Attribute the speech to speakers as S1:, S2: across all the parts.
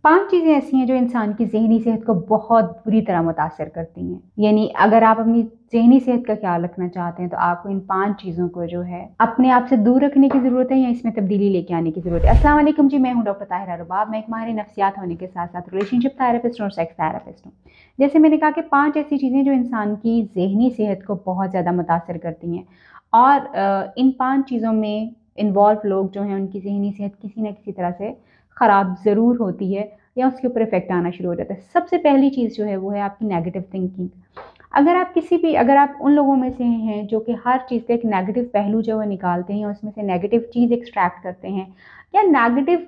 S1: 5 चीज़ें ऐसी हैं जो इंसान की ज़हनी सेहत को बहुत बुरी तरह मुतासिर करती हैं। यानी अगर आप अपनी ज़हनी सेहत का ख़्याल रखना चाहते हैं तो आपको इन 5 चीज़ों को जो है अपने आप से दूर रखने की ज़रूरत है या इसमें तब्दीली लेके आने की ज़रूरत है। अस्सलाम वालेकुम जी, मैं हूँ डॉक्टर ताहिरा रुबाब। मैं एक माहिर नफ्सियात होने के साथ-साथ रिलेशनशिप थेरेपिस्ट और सेक्स थेरेपिस्ट हूँ। जैसे मैंने कहा कि 5 ऐसी चीज़ें जो इंसान की ज़हनी सेहत को बहुत ज़्यादा मुतासिर करती हैं और इन 5 चीज़ों में इन्वॉल्व लोग जो हैं उनकी ज़हनी सेहत किसी न किसी तरह से ख़राब ज़रूर होती है या उसके ऊपर इफ़ेक्ट आना शुरू हो जाता है। सबसे पहली चीज़ जो है वो है आपकी नेगेटिव थिंकिंग। अगर आप उन लोगों में से हैं जो कि हर चीज़ का एक नेगेटिव पहलू जो है निकालते हैं, उसमें से नेगेटिव चीज़ एक्सट्रैक्ट करते हैं या नेगेटिव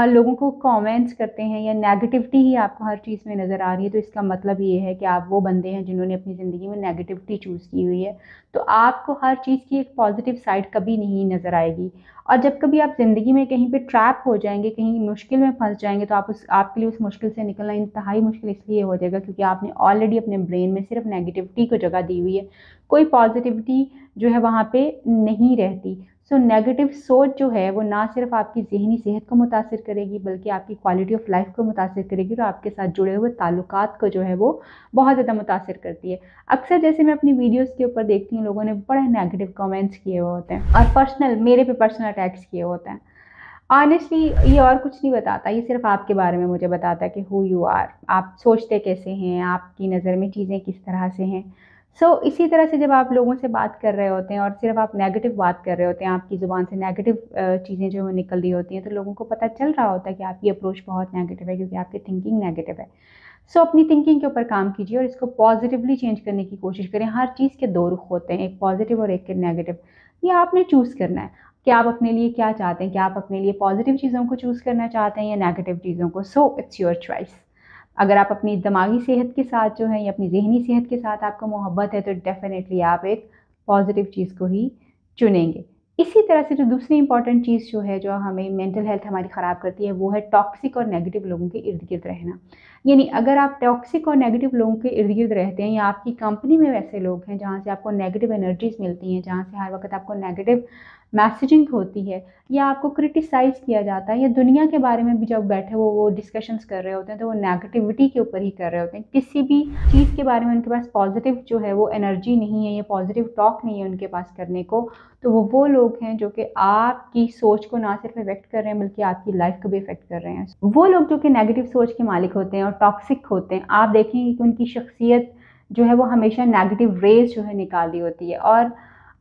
S1: लोगों को कमेंट्स करते हैं या नेगेटिविटी ही आपको हर चीज़ में नज़र आ रही है, तो इसका मतलब ये है कि आप वो बंदे हैं जिन्होंने अपनी ज़िंदगी में नेगेटिविटी चूज़ की हुई है। तो आपको हर चीज़ की एक पॉजिटिव साइड कभी नहीं नज़र आएगी। और जब कभी आप ज़िंदगी में कहीं पे ट्रैप हो जाएँगे, कहीं मुश्किल में फँस जाएँगे, तो आपके लिए उस मुश्किल से निकलना इंतहाई मुश्किल इसलिए हो जाएगा क्योंकि आपने ऑलरेडी अपने ब्रेन में सिर्फ़ नेगेटिविटी को जगह दी हुई है। कोई पॉज़िटिविटी जो है वहाँ पे नहीं रहती। सो नेगेटिव सोच जो है वो ना सिर्फ़ आपकी ज़हनी सेहत को मुतासिर करेगी बल्कि आपकी क्वालिटी ऑफ़ लाइफ़ को मुतासिर करेगी और आपके साथ जुड़े हुए ताल्लुकात को जो है वो बहुत ज़्यादा मुतासिर करती है। अक्सर जैसे मैं अपनी वीडियोज़ के ऊपर देखती हूँ, लोगों ने बड़े नेगेटिव कमेंट्स किए हुए होते हैं और मेरे पे पर्सनल अटैक्स किए होते हैं। ऑनेस्टली ये और कुछ नहीं बताता, ये सिर्फ़ आपके बारे में मुझे बताता है कि हू यू आर, आप सोचते कैसे हैं, आपकी नज़र में चीज़ें किस तरह से हैं। इसी तरह से जब आप लोगों से बात कर रहे होते हैं और सिर्फ़ आप नेगेटिव बात कर रहे होते हैं, आपकी ज़ुबान से नेगेटिव चीज़ें जो है निकल रही होती हैं, तो लोगों को पता चल रहा होता है कि आपकी अप्रोच बहुत नेगेटिव है क्योंकि आपकी थिंकिंग नेगेटिव है। अपनी थिंकिंग के ऊपर काम कीजिए और इसको पॉजिटिवली चेंज करने की कोशिश करें। हर चीज़ के 2 रुख होते हैं, एक पॉजिटिव और एक नेगेटिव। ये आपने चूज़ करना है कि आप अपने लिए क्या चाहते हैं। क्या आप अपने लिए पॉजिटिव चीज़ों को चूज़ करना चाहते हैं या नेगेटिव चीज़ों को? It's your choice. अगर आप अपनी दिमागी सेहत के साथ जो है या अपनी ज़हनी सेहत के साथ आपको मोहब्बत है तो डेफ़िनेटली आप एक पॉजिटिव चीज़ को ही चुनेंगे। इसी तरह से जो दूसरी इम्पॉर्टेंट चीज़ जो है, जो हमें मेंटल हेल्थ हमारी ख़राब करती है, वो है टॉक्सिक और नेगेटिव लोगों के इर्द-गिर्द रहना। यानी अगर आप टॉक्सिक और नेगेटिव लोगों के इर्द-गिर्द रहते हैं या आपकी कंपनी में वैसे लोग हैं जहाँ से आपको नेगेटिव एनर्जीज़ मिलती हैं, जहाँ से हर वक़्त आपको नेगेटिव मैसेजिंग होती है या आपको क्रिटिसाइज़ किया जाता है या दुनिया के बारे में भी जब बैठे वो डिस्कशंस कर रहे होते हैं तो वो नेगेटिविटी के ऊपर ही कर रहे होते हैं। किसी भी चीज़ के बारे में उनके पास पॉज़िटिव जो है वो एनर्जी नहीं है या पॉज़िटिव टॉक नहीं है उनके पास करने को, तो वो लोग हैं जो कि आपकी सोच को ना सिर्फ इफ़ेक्ट कर रहे हैं बल्कि आपकी लाइफ को भी इफ़ेक्ट कर रहे हैं। वो लोग जो कि नेगेटिव सोच के मालिक होते हैं और टॉक्सिक होते हैं, आप देखेंगे कि उनकी शख्सियत जो है वो हमेशा नेगेटिव रेज़ जो है निकाल रही होती है और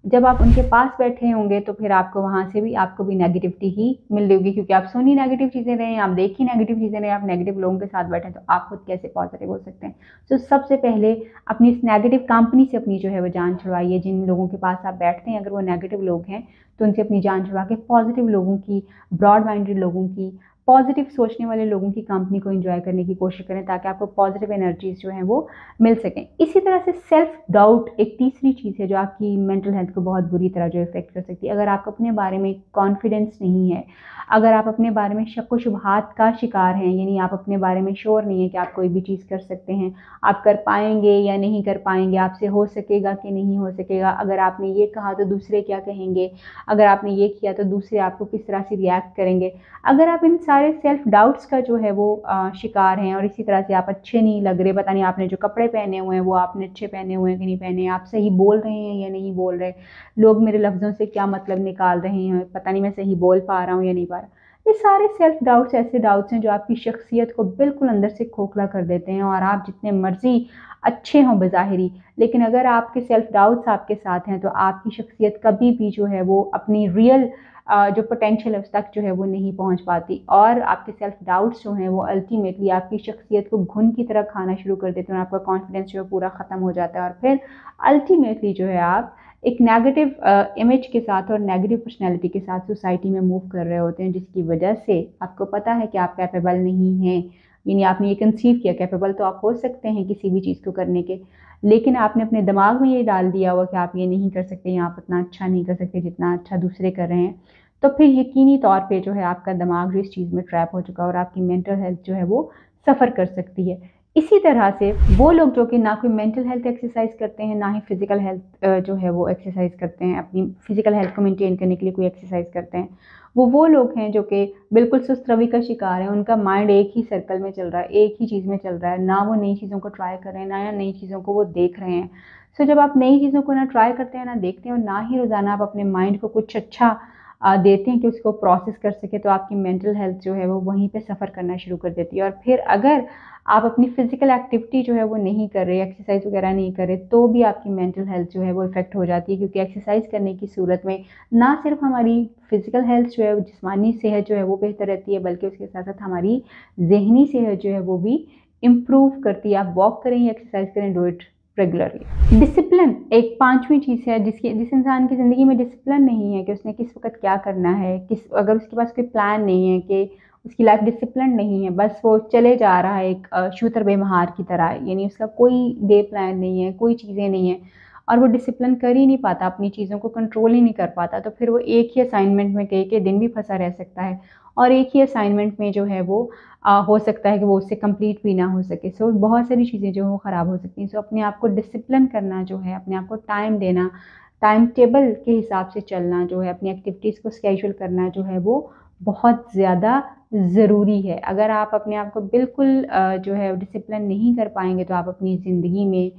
S1: जब आप उनके पास बैठे होंगे तो फिर आपको वहाँ से भी आपको भी नेगेटिविटी ही मिल रही होगी क्योंकि आप सुनी नेगेटिव चीज़ें रहे हैं, आप देखी नेगेटिव चीज़ें रहे हैं, आप नेगेटिव लोगों के साथ बैठे हैं तो आप खुद कैसे पॉजिटिव हो सकते हैं। सबसे पहले अपनी इस नेगेटिव कंपनी से अपनी जो है वो जान छुड़वाइए। जिन लोगों के पास आप बैठते हैं अगर वो नेगेटिव लोग हैं तो उनसे अपनी जान छुड़वा के पॉजिटिव लोगों की, ब्रॉड माइंडेड लोगों की, पॉजिटिव सोचने वाले लोगों की कंपनी को एंजॉय करने की कोशिश करें ताकि आपको पॉजिटिव एनर्जीज जो हैं वो मिल सकें। इसी तरह से सेल्फ डाउट एक तीसरी चीज़ है जो आपकी मेंटल हेल्थ को बहुत बुरी तरह जो इफ़ेक्ट कर सकती है। अगर आपको अपने बारे में कॉन्फिडेंस नहीं है, अगर आप अपने बारे में शक व शुबहात का शिकार हैं, यानी आप अपने बारे में श्योर नहीं है कि आप कोई भी चीज़ कर सकते हैं, आप कर पाएंगे या नहीं कर पाएंगे, आपसे हो सकेगा कि नहीं हो सकेगा, अगर आपने ये कहा तो दूसरे क्या कहेंगे, अगर आपने ये किया तो दूसरे आपको किस तरह से रिएक्ट करेंगे, अगर आप इन सारे सेल्फ डाउट्स का जो है वो शिकार हैं और इसी तरह से आप अच्छे नहीं लग रहे, पता नहीं आपने जो कपड़े पहने हुए हैं वो आपने अच्छे पहने हुए हैं कि नहीं पहने, आप सही बोल रहे हैं या नहीं बोल रहे, लोग मेरे लफ्ज़ों से क्या मतलब निकाल रहे हैं, पता नहीं मैं सही बोल पा रहा हूँ या नहीं पा रहा। ये सारे सेल्फ डाउट्स ऐसे डाउट्स हैं जो आपकी शख्सियत को बिल्कुल अंदर से खोखला कर देते हैं और आप जितने मर्जी अच्छे हों बज़ाहिरी, लेकिन अगर आपके सेल्फ डाउट्स आपके साथ हैं तो आपकी शख्सियत कभी भी जो है वो अपनी रियल जो पोटेंशियल है उस तक जो है वो नहीं पहुंच पाती और आपके सेल्फ डाउट्स जो हैं वो अल्टीमेटली आपकी शख्सियत को घुन की तरह खाना शुरू कर देते हैं और आपका कॉन्फिडेंस जो है पूरा ख़त्म हो जाता है और फिर अल्टीमेटली जो है आप एक नेगेटिव इमेज के साथ और नेगेटिव पर्सनैलिटी के साथ सोसाइटी में मूव कर रहे होते हैं, जिसकी वजह से आपको पता है कि आप कैपेबल नहीं हैं। यानी आपने ये कंसीव किया, कैपेबल तो आप हो सकते हैं किसी भी चीज़ को करने के, लेकिन आपने अपने दिमाग में ये डाल दिया हुआ कि आप ये नहीं कर सकते या आप उतना अच्छा नहीं कर सकते जितना अच्छा दूसरे कर रहे हैं, तो फिर यकीनी तौर पे जो है आपका दिमाग जो इस चीज़ में ट्रैप हो चुका है और आपकी मेंटल हेल्थ जो है वो सफ़र कर सकती है। इसी तरह से वो लोग जो कि ना कोई मेंटल हेल्थ एक्सरसाइज करते हैं, ना ही फिज़िकल हेल्थ जो है वो एक्सरसाइज करते हैं, अपनी फिज़िकल हेल्थ को मेंटेन करने के लिए कोई एक्सरसाइज करते हैं, वो लोग हैं जो कि बिल्कुल सुस्त रवि का शिकार है, उनका माइंड एक ही सर्कल में चल रहा है, एक ही चीज़ में चल रहा है, ना वो नई चीज़ों को ट्राई कर रहे हैं, ना नई चीज़ों को वो देख रहे हैं। सो जब आप नई चीज़ों को ना ट्राई करते हैं, ना देखते हैं और ना ही रोज़ाना आप अपने माइंड को कुछ अच्छा देते हैं कि उसको प्रोसेस कर सके, तो आपकी मेंटल हेल्थ जो है वो वहीं पे सफ़र करना शुरू कर देती है। और फिर अगर आप अपनी फ़िज़िकल एक्टिविटी जो है वो नहीं कर रहे, एक्सरसाइज़ वगैरह नहीं कर रहे, तो भी आपकी मेंटल हेल्थ जो है वो इफ़ेक्ट हो जाती है, क्योंकि एक्सरसाइज़ करने की सूरत में ना सिर्फ हमारी फ़िज़िकल हेल्थ जो है, जिस्मानी सेहत जो है वो बेहतर रहती है, बल्कि उसके साथ-साथ हमारी ज़हनी सेहत जो है वो भी इम्प्रूव करती है। आप वॉक करें या एक्सरसाइज़ करें, डू इट रेगुलरली। डिसिप्लिन एक 5वीं चीज़ है, जिस इंसान की ज़िंदगी में डिसिप्लिन नहीं है कि उसने किस वक़्त क्या करना है, अगर उसके पास कोई प्लान नहीं है, कि उसकी लाइफ डिसिप्लिन नहीं है, बस वो चले जा रहा है एक शूतर बेमहार की तरह, यानी उसका कोई डे प्लान नहीं है, कोई चीज़ें नहीं है और वो डिसिप्लिन कर ही नहीं पाता, अपनी चीज़ों को कंट्रोल ही नहीं कर पाता, तो फिर वो एक ही असाइनमेंट में कई दिन भी फंसा रह सकता है और एक ही असाइनमेंट में जो है वो हो सकता है कि वो उससे कंप्लीट भी ना हो सके। सो बहुत सारी चीज़ें जो हैं वो ख़राब हो सकती हैं। सो अपने आप को डिसिप्लिन करना जो है, अपने आप को टाइम देना, टाइम टेबल के हिसाब से चलना जो है, अपनी एक्टिविटीज़ को शेड्यूल करना जो है वो बहुत ज़्यादा ज़रूरी है। अगर आप अपने आप को बिल्कुल जो है डिसिप्लिन नहीं कर पाएँगे, तो आप अपनी ज़िंदगी में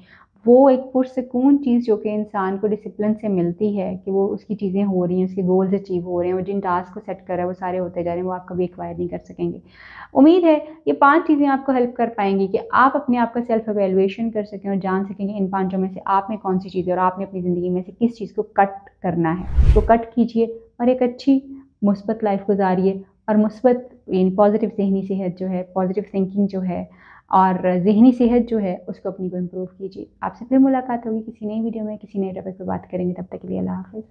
S1: वो एक पुरसुकून चीज़ जो कि इंसान को डिसिप्लिन से मिलती है, कि वो उसकी चीज़ें हो रही हैं, उसके गोल्स अचीव हो रहे हैं, वो जिन टास्क को सेट कर रहा है वो सारे होते जा रहे हैं, वो आप कभी एक्वायर नहीं कर सकेंगे। उम्मीद है ये 5 चीज़ें आपको हेल्प कर पाएँगी कि आप अपने आप का सेल्फ इवैल्यूएशन कर सकें और जान सकें कि इन 5 में से आप में कौन-सी चीज़ है और आपने अपनी ज़िंदगी में से किस चीज़ को कट करना है। तो कट कीजिए और एक अच्छी मुस्बत लाइफ़ गुज़ारिए और मुस्बत यानी पॉज़िटिव ज़हनी सेहत जो है, पॉज़िटिव थिंकिंग जो है और ज़हनी सेहत जो है उसको अपनी को इम्प्रूव कीजिए। आपसे फिर मुलाकात होगी किसी नई वीडियो में, किसी नए टॉपिक पे बात करेंगे। तब तक के लिए अल्लाह हाफ़िज़।